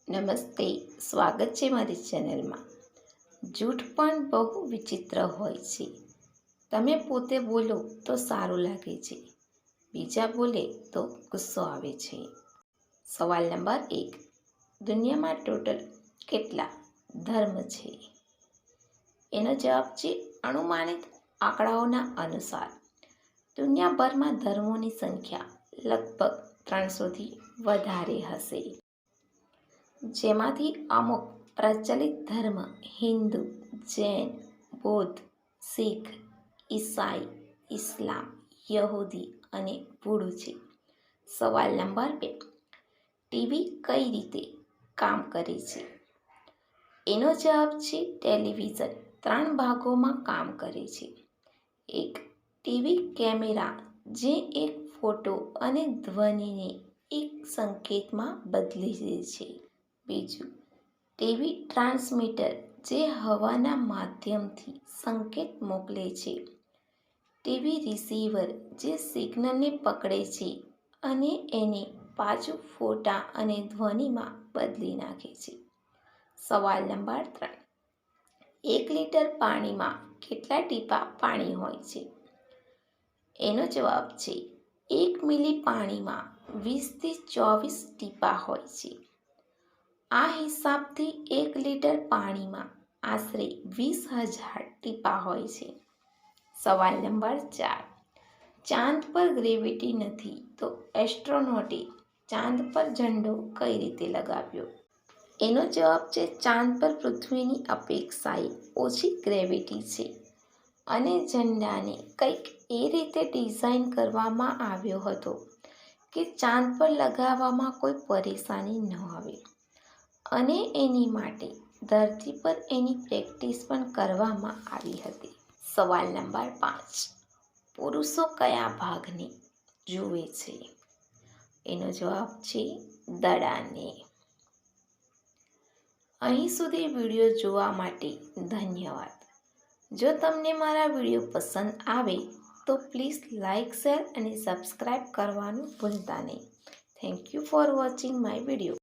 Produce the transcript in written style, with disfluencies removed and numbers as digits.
નમસ્તે, સ્વાગત છે મારી ચેનલમાં. જૂઠ પણ બહુ વિચિત્ર હોય છે. તમે પોતે બોલો તો સારું લાગે છે, બીજા બોલે તો ગુસ્સો આવે છે. સવાલ નંબર 1. દુનિયામાં ટોટલ કેટલા ધર્મ છે? એનો જવાબ છે અનુમાનિત આંકડાઓના અનુસાર દુનિયાભરમાં ધર્મોની સંખ્યા લગભગ 300થી વધારે હશે. જેમાંથી અમુક પ્રચલિત ધર્મ હિન્દુ, જૈન, બૌદ્ધ, શીખ, ઈસાઈ, ઇસ્લામ, યહૂદી અને બુદ્ધ છે. સવાલ નંબર 2. ટીવી કઈ રીતે કામ કરે છે? એનો જવાબ છે ટેલિવિઝન 3 ભાગોમાં કામ કરે છે. 1. ટીવી કેમેરા, જે એક ફોટો અને ધ્વનિને એક સંકેતમાં બદલી દે છે. 2. ટીવી ટ્રાન્સમીટર, જે હવાના માધ્યમથી સંકેત મોકલે છે. ટીવી રિસીવર, જે સિગ્નલને પકડે છે અને એને પાછું ફોટા અને ધ્વનિમાં બદલી નાખે છે. સવાલ નંબર 3. 1 લીટર પાણીમાં કેટલા ટીપા પાણી હોય છે? એનો જવાબ છે 1 મિલી પાણીમાં 20થી 24 ટીપા હોય છે. આ હિસાબથી 1 લીટર પાણીમાં આશરે 20,000 ટીપા હોય છે. સવાલ નંબર 4. ચાંદ પર ગ્રેવિટી નથી તો એસ્ટ્રોનોટે ચાંદ પર ઝંડો કઈ રીતે લગાવ્યો? એનો જવાબ છે ચાંદ પર પૃથ્વીની અપેક્ષાએ ઓછી ગ્રેવિટી છે અને ઝંડાને કંઈક એ રીતે ડિઝાઇન કરવામાં આવ્યો હતો કે ચાંદ પર લગાવવામાં કોઈ પરેશાની ન આવે, અને એની માટે ધરતી પર એની પ્રેક્ટિસ પણ કરવામાં આવી હતી. સવાલ નંબર 5. પુરુષો કયા ભાગને જુએ છે? એનો જવાબ છે દડાને. અહીં સુધી વિડીયો જોવા માટે ધન્યવાદ. જો તમને મારા વિડીયો પસંદ આવે તો પ્લીઝ લાઇક, શેર અને સબસ્ક્રાઈબ કરવાનું ભૂલતા નહીં. Thank you for watching my video.